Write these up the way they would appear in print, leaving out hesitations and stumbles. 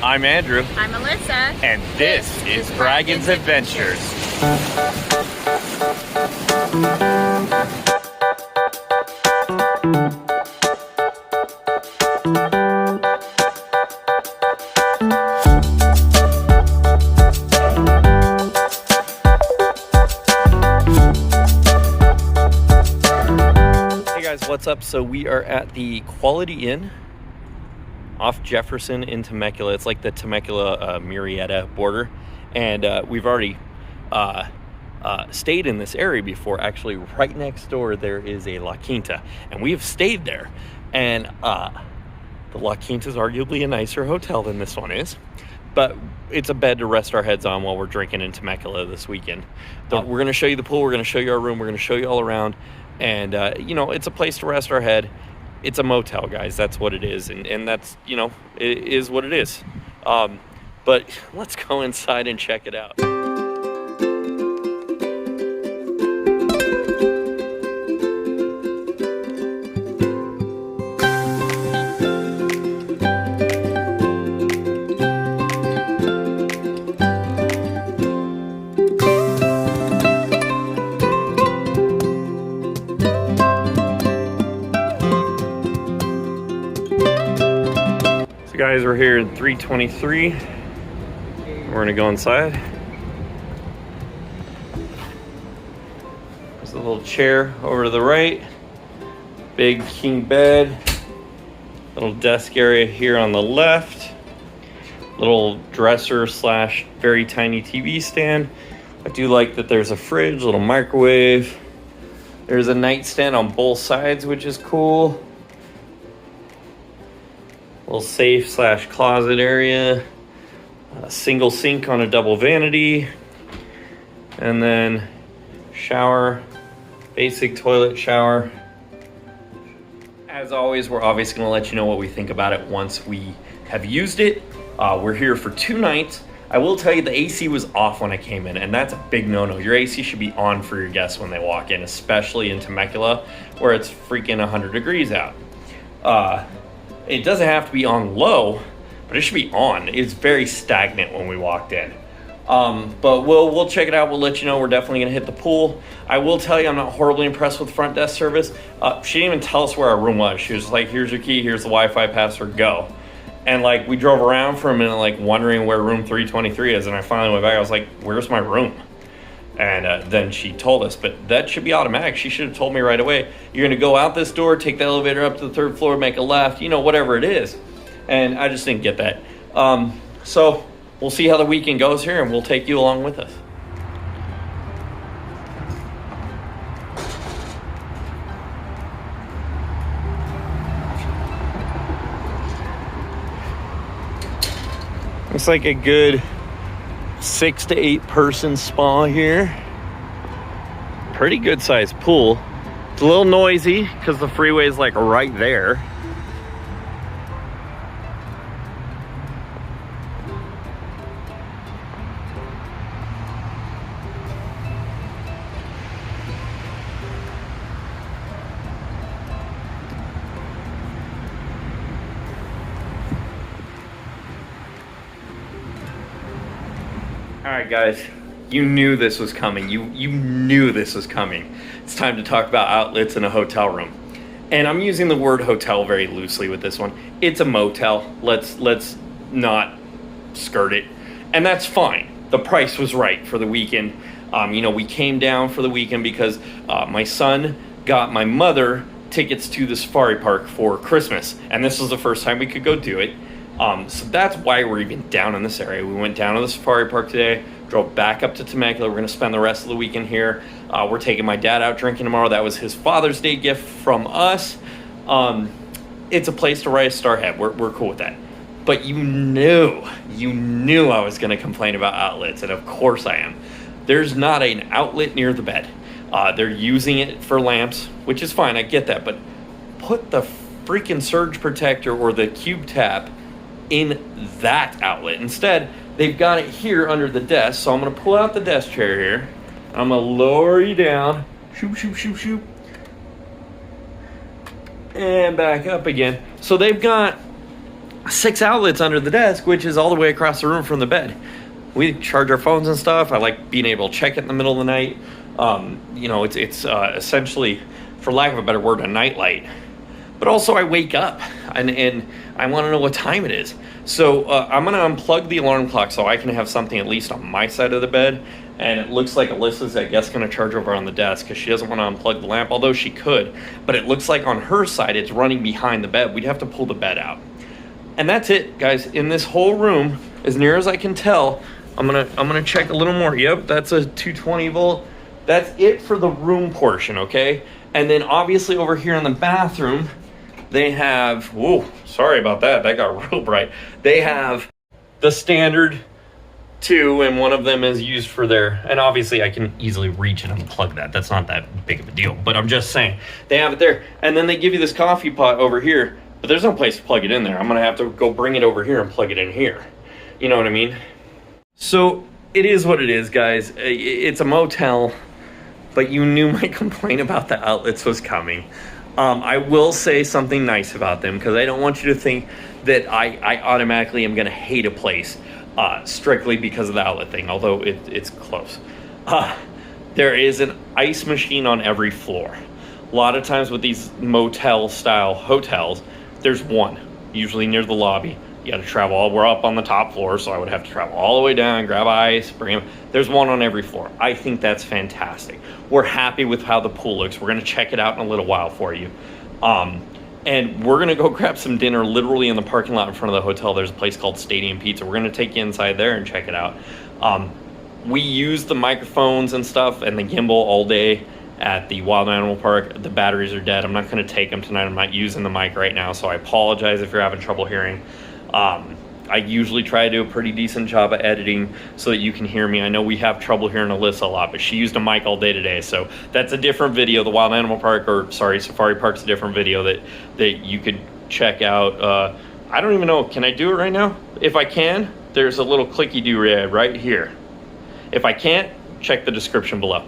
I'm Andrew. I'm Alyssa. And this is Braggin's Adventures. Hey guys, what's up? So we are at the Quality Inn off Jefferson in Temecula. It's like the Temecula Murrieta border, and we've already stayed in this area before. Actually, right next door there is a La Quinta, and we have stayed there, and the La Quinta is arguably a nicer hotel than this one is, but it's a bed to rest our heads on while we're drinking in Temecula this weekend. We're going to show you the pool, we're going to show you our room, we're going to show you all around, and you know, it's a place to rest our head. It's a motel, guys. That's what it is. And that's, you know, it is what it is. But let's go inside and check it out. Guys, we're here in 323. We're gonna go inside. There's a little chair over to the right, big king bed, little desk area here on the left, little dresser slash very tiny TV stand. I do like that there's a fridge, little microwave. There's a nightstand on both sides, which is cool. Little safe slash closet area, a single sink on a double vanity, and then shower, basic toilet shower. As always, we're obviously going to let you know what we think about it once we have used it. We're here for 2 nights. I will tell you the AC was off when I came in, and that's a big no-no. Your AC should be on for your guests when they walk in, especially in Temecula where it's freaking 100 degrees out. It doesn't have to be on low, but it should be on. It's very stagnant when we walked in. But we'll check it out. We'll let you know. We're definitely going to hit the pool. I will tell you, I'm not horribly impressed with front desk service. She didn't even tell us where our room was. She was like, here's your key, here's the Wi-Fi password, go. And like, we drove around for a minute, like wondering where room 323 is. And I finally went back. I was like, where's my room? And then she told us, but that should be automatic. She should have told me right away. You're going to go out this door, take the elevator up to the 3rd floor, make a left, you know, whatever it is. And I just didn't get that. So we'll see how the weekend goes here, and we'll take you along with us. Looks like a good 6 to 8 person spa here. Pretty good sized pool. It's a little noisy because the freeway is like right there. All right, guys, you knew this was coming. You knew this was coming. It's time to talk about outlets in a hotel room. And I'm using the word hotel very loosely with this one. It's a motel. Let's not skirt it. And that's fine. The price was right for the weekend. You know, we came down for the weekend because my son got my mother tickets to the safari park for Christmas. And this was the first time we could go do it. So that's why we're even down in this area. We went down to the safari park today, drove back up to Temecula. We're going to spend the rest of the weekend here. We're taking my dad out drinking tomorrow. That was his Father's Day gift from us. It's a place to rest our head. We're cool with that. But you knew I was going to complain about outlets, and of course I am. There's not an outlet near the bed. They're using it for lamps, which is fine. I get that. But put the freaking surge protector or the cube tap in that outlet. Instead, they've got it here under the desk. So I'm going to pull out the desk chair here. I'm going to lower you down. Shoop, shoop, shoop, shoop. And back up again. So they've got 6 outlets under the desk, which is all the way across the room from the bed. We charge our phones and stuff. I like being able to check it in the middle of the night. You know, it's essentially, for lack of a better word, a nightlight. But also I wake up and I want to know what time it is. So I'm going to unplug the alarm clock so I can have something at least on my side of the bed. And it looks like Alyssa's, I guess, going to charge over on the desk because she doesn't want to unplug the lamp, although she could. But it looks like on her side it's running behind the bed. We'd have to pull the bed out. And that's it, guys. In this whole room, as near as I can tell, I'm gonna check a little more. Yep, that's a 220 volt. That's it for the room portion, okay? And then obviously over here in the bathroom, they have, whoa, sorry about that. That got real bright. They have the standard 2, and one of them is used for their, and obviously I can easily reach and unplug that. That's not that big of a deal, but I'm just saying. They have it there. And then they give you this coffee pot over here, but there's no place to plug it in there. I'm gonna have to go bring it over here and plug it in here. You know what I mean? So it is what it is, guys. It's a motel, but you knew my complaint about the outlets was coming. I will say something nice about them because I don't want you to think that I automatically am going to hate a place strictly because of the outlet thing, although it's close. There is an ice machine on every floor. A lot of times with these motel-style hotels, there's one, usually near the lobby. You got to travel. We're up on the top floor, so I would have to travel all the way down, grab ice, bring them. There's one on every floor. I think that's fantastic. We're happy with how the pool looks. We're going to check it out in a little while for you. And we're going to go grab some dinner literally in the parking lot in front of the hotel. There's a place called Stadium Pizza. We're going to take you inside there and check it out. We use the microphones and stuff and the gimbal all day at the Wild Animal Park. The batteries are dead. I'm not going to take them tonight. I'm not using the mic right now, so I apologize if you're having trouble hearing. I usually try to do a pretty decent job of editing so that you can hear me. I know we have trouble hearing Alyssa a lot, but she used a mic all day today, so that's a different video. The Wild Animal Park, or sorry, Safari Park's a different video that you could check out. I don't even know, can I do it right now? If I can, there's a little clicky-do-rag right here. If I can't, check the description below.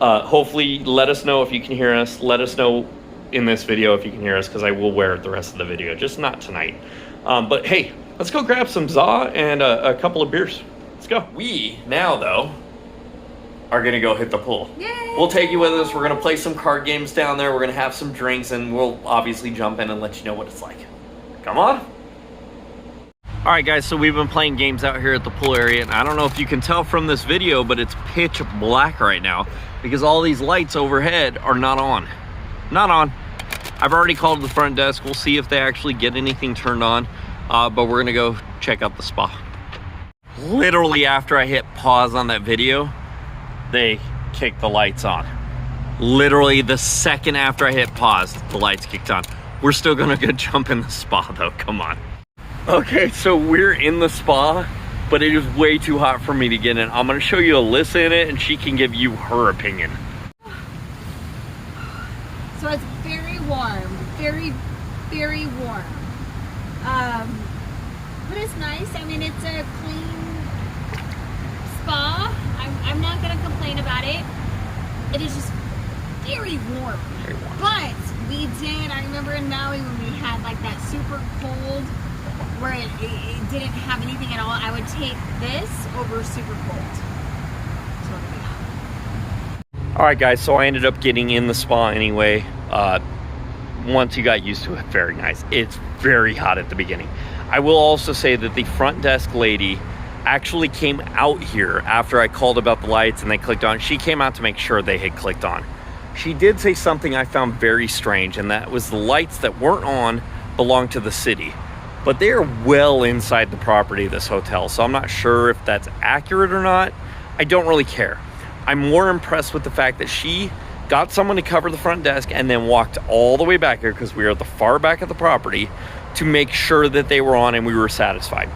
Hopefully, let us know if you can hear us. Let us know in this video if you can hear us, because I will wear it the rest of the video, just not tonight. But hey, let's go grab some za and a couple of beers. Let's go. We now, though, are gonna go hit the pool. Yay! We'll take you with us. We're gonna play some card games down there. We're gonna have some drinks, and we'll obviously jump in and let you know what it's like. Come on. All right, guys, so we've been playing games out here at the pool area, and I don't know if you can tell from this video, but it's pitch black right now because all these lights overhead are not on. Not on. I've already called the front desk. We'll see if they actually get anything turned on, but we're gonna go check out the spa. Literally after I hit pause on that video, they kicked the lights on. Literally the second after I hit pause, the lights kicked on. We're still gonna go jump in the spa though, come on. Okay, so we're in the spa, but it is way too hot for me to get in. I'm gonna show you Alyssa in it and she can give you her opinion. So it's very warm, very, very warm. But it's nice. I mean, it's a clean spa. I'm not gonna complain about it. It is just very warm. Very warm. But we did, I remember in Maui when we had like that super cold where it didn't have anything at all, I would take this over super cold. All right, guys, so I ended up getting in the spa anyway. Once you got used to it, very nice. It's very hot at the beginning. I will also say that the front desk lady actually came out here after I called about the lights and they clicked on. She came out to make sure they had clicked on. She did say something I found very strange, and that was the lights that weren't on belong to the city. But they are well inside the property of this hotel, so I'm not sure if that's accurate or not. I don't really care. I'm more impressed with the fact that she got someone to cover the front desk and then walked all the way back here, because we are at the far back of the property, to make sure that they were on and we were satisfied.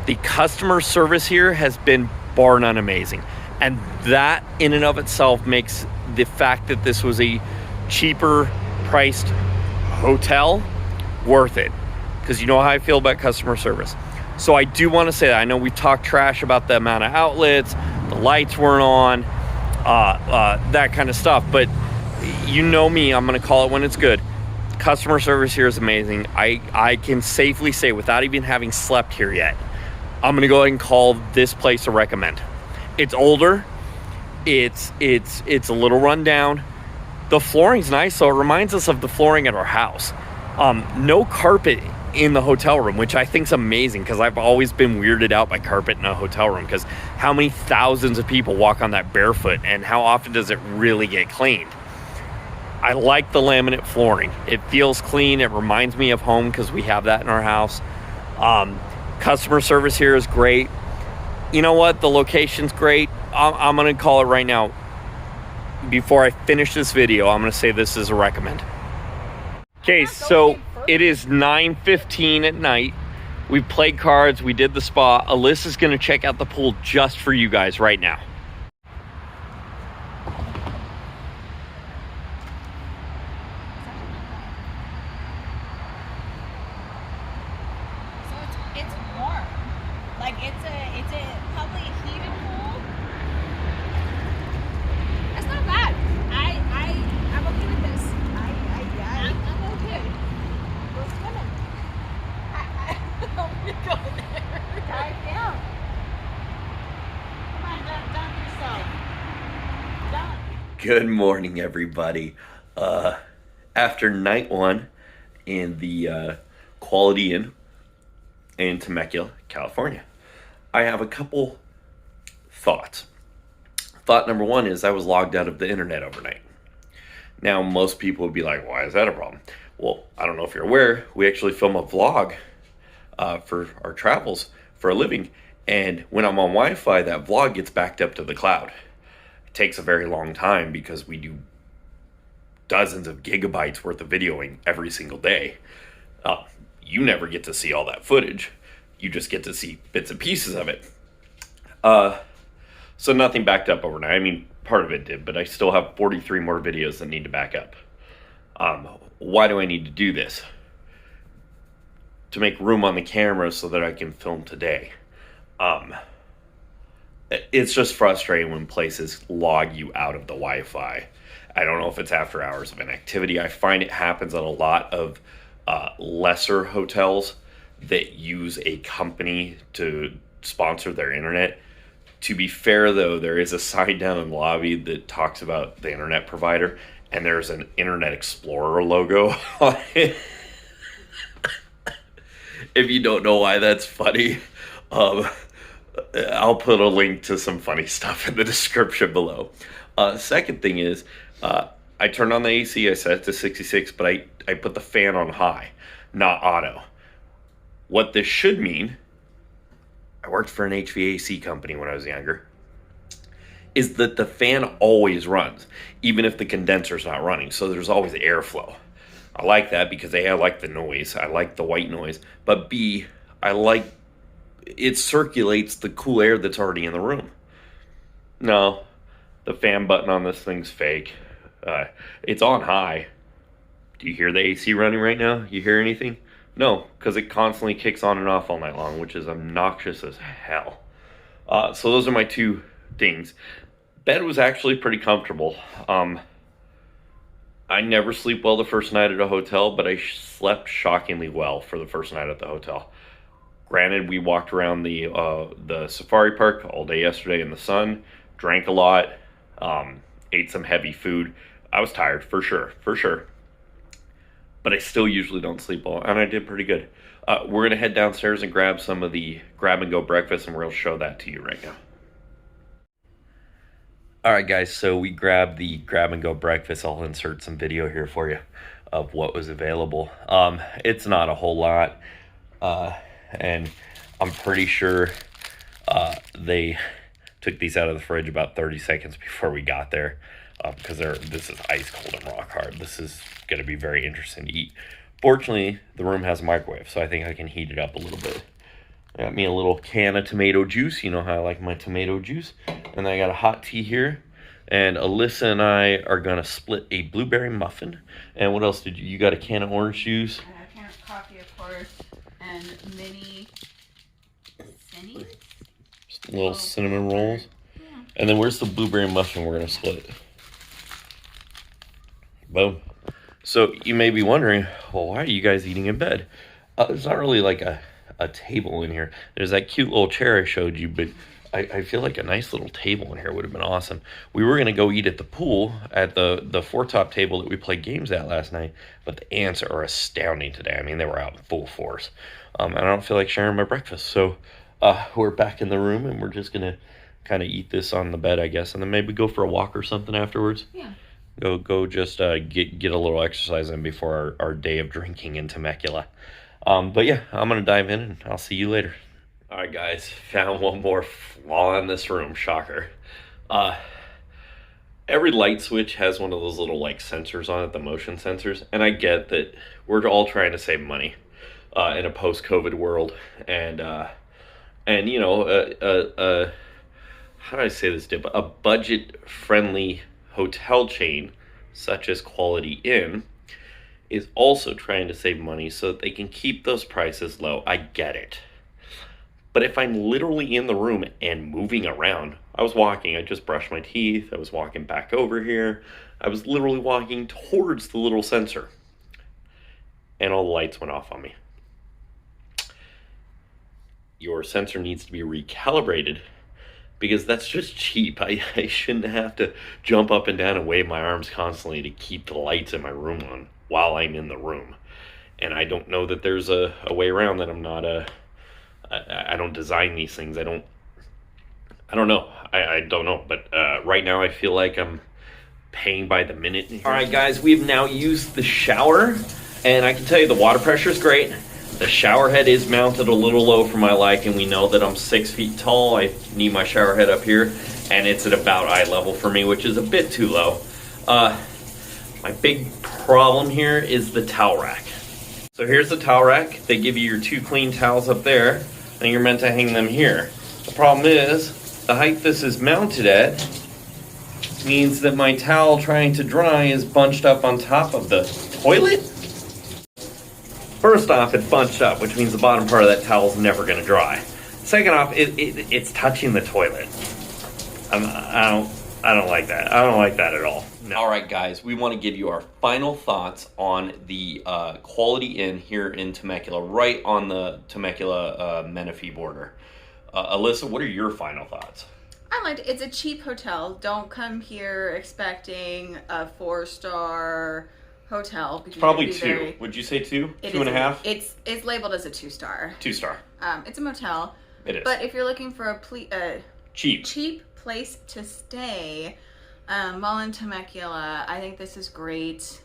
The customer service here has been bar none amazing. And that in and of itself makes the fact that this was a cheaper priced hotel worth it. Because you know how I feel about customer service. So I do want to say that. I know we talked trash about the amount of outlets, the lights weren't on, that kind of stuff. But you know me, I'm going to call it when it's good. Customer service here is amazing. I can safely say, without even having slept here yet, I'm gonna go ahead and call this place a recommend. It's older. It's a little run down. The flooring's nice, so it reminds us of the flooring at our house. No carpet in the hotel room, which I think is amazing, because I've always been weirded out by carpet in a hotel room, because how many thousands of people walk on that barefoot, and how often does it really get cleaned? I like the laminate flooring. It feels clean. It reminds me of home, because we have that in our house. Customer service here is great. You know what? The location's great. I'm going to call it right now. Before I finish this video, I'm going to say this is a recommend. Okay, so it is 9:15 at night. We played cards. We did the spa. Alyssa's going to check out the pool just for you guys right now. It's warm. Like it's a probably a heated pool. That's not bad. I'm okay with this. I'm okay. We're swimming. We go there. Dive down. Come on, dump yourself. Dump. Good morning, everybody. After night one in the Quality Inn in Temecula, California, I have a couple thoughts. Thought number one is I was logged out of the internet overnight. Now, most people would be like, why is that a problem? Well, I don't know if you're aware, we actually film a vlog for our travels for a living. And when I'm on Wi-Fi, that vlog gets backed up to the cloud. It takes a very long time because we do dozens of gigabytes worth of videoing every single day. You never get to see all that footage. You just get to see bits and pieces of it. So nothing backed up overnight. I mean, part of it did, but I still have 43 more videos that need to back up. Why do I need to do this? To make room on the camera so that I can film today. It's just frustrating when places log you out of the Wi-Fi. I don't know if it's after hours of inactivity. I find it happens at a lot of lesser hotels that use a company to sponsor their internet. To be fair, though, there is a sign down in the lobby that talks about the internet provider, and there's an Internet Explorer logo on it. If you don't know why that's funny, I'll put a link to some funny stuff in the description below. Second thing is, I turned on the AC, I set it to 66, but I put the fan on high, not auto. What this should mean, I worked for an HVAC company when I was younger, is that the fan always runs, even if the condenser's not running. So there's always airflow. I like that because A, I like the noise. I like the white noise. But B, I like it circulates the cool air that's already in the room. No, the fan button on this thing's fake. It's on high. Do you hear the AC running right now? You hear anything? No, because it constantly kicks on and off all night long, which is obnoxious as hell. So those are my two things. Bed was actually pretty comfortable. I never sleep well the first night at a hotel, but I slept shockingly well for the first night at the hotel. Granted, we walked around the safari park all day yesterday in the sun, drank a lot, ate some heavy food. I was tired, for sure. But I still usually don't sleep well, and I did pretty good. We're going to head downstairs and grab some of the grab-and-go breakfast, and we're going to show that to you right now. All right, guys, so we grabbed the grab-and-go breakfast. I'll insert some video here for you of what was available. It's not a whole lot, and I'm pretty sure they took these out of the fridge about 30 seconds before we got there, because this is ice cold and rock hard. This is going to be very interesting to eat. Fortunately, the room has a microwave, so I think I can heat it up a little bit. I got me a little can of tomato juice. You know how I like my tomato juice. And then I got a hot tea here. And Alyssa and I are going to split a blueberry muffin. And what else did you got a can of orange juice? A can of coffee, of course, and mini cinnies? Little cinnamon rolls. Yeah. And then where's the blueberry muffin we're going to split? Boom. So you may be wondering, well, why are you guys eating in bed? There's not really like a table in here. There's that cute little chair I showed you, but I feel like a nice little table in here would have been awesome. We were going to go eat at the pool at the four-top table that we played games at last night, but the ants are astounding today. I mean, they were out in full force. And I don't feel like sharing my breakfast, so we're back in the room, and we're just going to kind of eat this on the bed, I guess, and then maybe go for a walk or something afterwards. Yeah. Go just get a little exercise in before our day of drinking in Temecula. But yeah, I'm going to dive in and I'll see you later. All right, guys, found one more flaw in this room. Shocker. Every light switch has one of those little like sensors on it, the motion sensors. And I get that we're all trying to save money in a post-COVID world. And you know, how do I say this, Dip? A budget-friendly hotel chain such as Quality Inn is also trying to save money so that they can keep those prices low. I get it. But if I'm literally in the room and moving around, I was walking, I just brushed my teeth, I was walking back over here, I was literally walking towards the little sensor, and all the lights went off on me. Your sensor needs to be recalibrated, because that's just cheap. I shouldn't have to jump up and down and wave my arms constantly to keep the lights in my room on while I'm in the room. And I don't know that there's a way around that. I don't design these things. I don't know. I don't know. But right now I feel like I'm paying by the minute. All right, guys, we've now used the shower. And I can tell you the water pressure is great. The shower head is mounted a little low for my liking. We know that I'm 6 feet tall. I need my shower head up here, and it's at about eye level for me, which is a bit too low. My big problem here is the towel rack. So here's the towel rack. They give you your 2 clean towels up there, and you're meant to hang them here. The problem is, the height this is mounted at means that my towel trying to dry is bunched up on top of the toilet. First off, it's bunched up, which means the bottom part of that towel is never going to dry. Second off, it's touching the toilet. I don't like that. I don't like that at all. No. All right, guys, we want to give you our final thoughts on the Quality Inn here in Temecula, right on the Temecula-Menifee border. Alyssa, what are your final thoughts? I liked it. It's a cheap hotel. Don't come here expecting a 4-star hotel. It's probably 2. Would you say 2? 2.5? It's labeled as a 2-star. 2-star. It's a motel. It is. But if you're looking for a cheap place to stay, while in Temecula, I think this is great.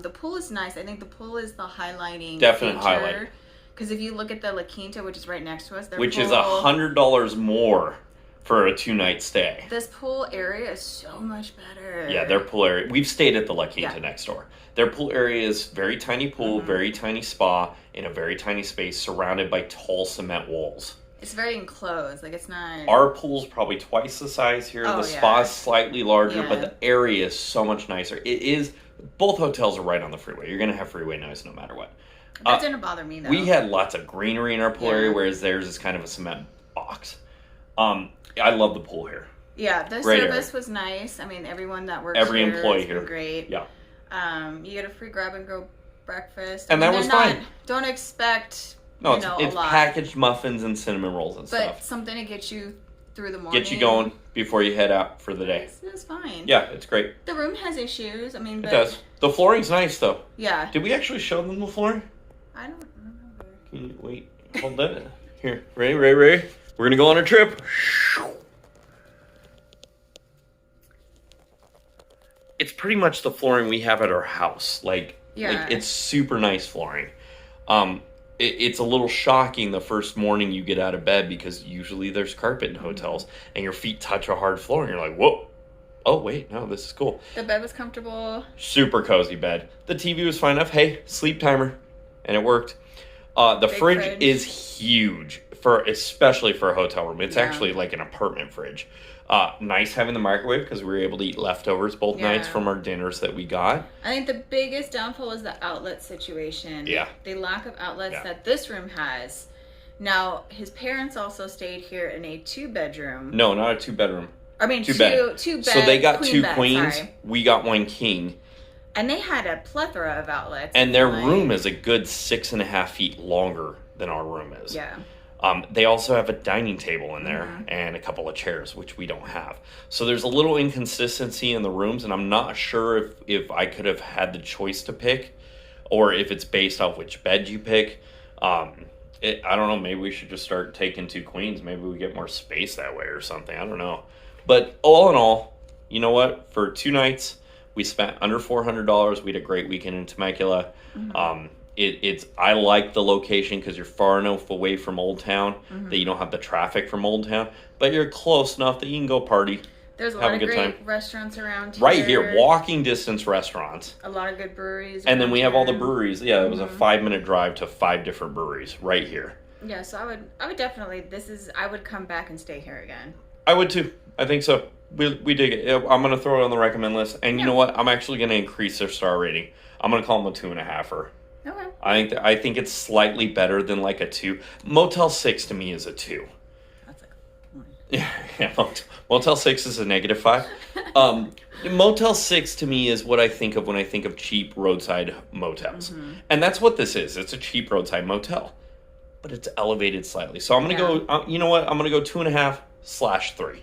The pool is nice. I think the pool is the highlighting definite feature. Highlight. Because if you look at the La Quinta, which is right next to us, which is $100 more for a 2-night stay. This pool area is so much better. Yeah, their pool area. We've stayed at the La Quinta next door. Their pool area is very tiny pool, very tiny spa, in a very tiny space, surrounded by tall cement walls. It's very enclosed. Like, it's not... Our pool's probably twice the size here. The spa's slightly larger, but the area is so much nicer. It is... Both hotels are right on the freeway. You're going to have freeway noise no matter what. That didn't bother me, though. We had lots of greenery in our pool area, whereas theirs is kind of a cement box. I love the pool here. Yeah, the service was nice. I mean, everyone that works Every here employee has been here. Great. Yeah. You get a free grab-and-go breakfast. And that was fine. Don't expect, No, it's a lot. Packaged muffins and cinnamon rolls and stuff. But something to get you through the morning. Get you going before you head out for the day. It's fine. Yeah, it's great. The room has issues. I mean, but... It does. The flooring's nice, though. Yeah. Did we actually show them the flooring? I don't remember. Can you wait? Hold that. Here. Ready? We're going to go on a trip. It's pretty much the flooring we have at our house. Like it's super nice flooring. It's a little shocking the first morning you get out of bed because usually there's carpet in hotels and your feet touch a hard floor and you're like, whoa. Oh, wait, no, this is cool. The bed was comfortable. Super cozy bed. The TV was fine enough. Hey, sleep timer. And it worked. The fridge is huge, especially for a hotel room. It's actually like an apartment fridge. Nice having the microwave because we were able to eat leftovers both nights from our dinners that we got. I think the biggest downfall is the outlet situation. Yeah. The lack of outlets that this room has. Now, his parents also stayed here in a 2-bedroom. No, not a 2-bedroom. I mean, two bed. So they got 2 queens. Sorry. We got 1 king. And they had a plethora of outlets. And their room is a good 6.5 feet longer than our room is. Yeah. They also have a dining table in there and a couple of chairs, which we don't have. So there's a little inconsistency in the rooms, and I'm not sure if I could have had the choice to pick, or if it's based off which bed you pick. I don't know, maybe we should just start taking 2 queens. Maybe we get more space that way or something. I don't know. But all in all, you know what? For 2 nights, we spent under $400. We had a great weekend in Temecula. I like the location because you're far enough away from Old Town that you don't have the traffic from Old Town, but you're close enough that you can go party. There's a lot of great restaurants around here. Right here, walking distance restaurants. A lot of good breweries. And then we have all the breweries. Yeah, it was a 5-minute drive to 5 different breweries right here. Yeah, so I would definitely, I would come back and stay here again. I would too. I think so. We dig it. I'm going to throw it on the recommend list. And you know what? I'm actually going to increase their star rating. I'm going to call them a 2.5-er. Okay. I think it's slightly better than like a 2. Motel 6 to me is a 2. That's like yeah. Motel 6 is a -5. Motel 6 to me is what I think of when I think of cheap roadside motels, and that's what this is. It's a cheap roadside motel, but it's elevated slightly. So I'm gonna go. You know what? I'm gonna go 2.5/3.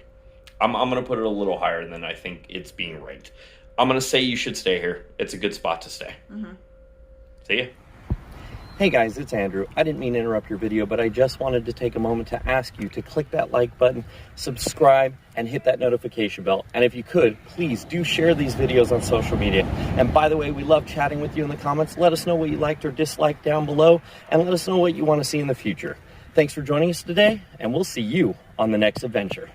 I'm gonna put it a little higher than I think it's being ranked. I'm gonna say you should stay here. It's a good spot to stay. See ya. Hey guys, it's Andrew. I didn't mean to interrupt your video, but I just wanted to take a moment to ask you to click that like button, subscribe, and hit that notification bell. And if you could, please do share these videos on social media. And by the way, we love chatting with you in the comments. Let us know what you liked or disliked down below, and let us know what you want to see in the future. Thanks for joining us today, and we'll see you on the next adventure.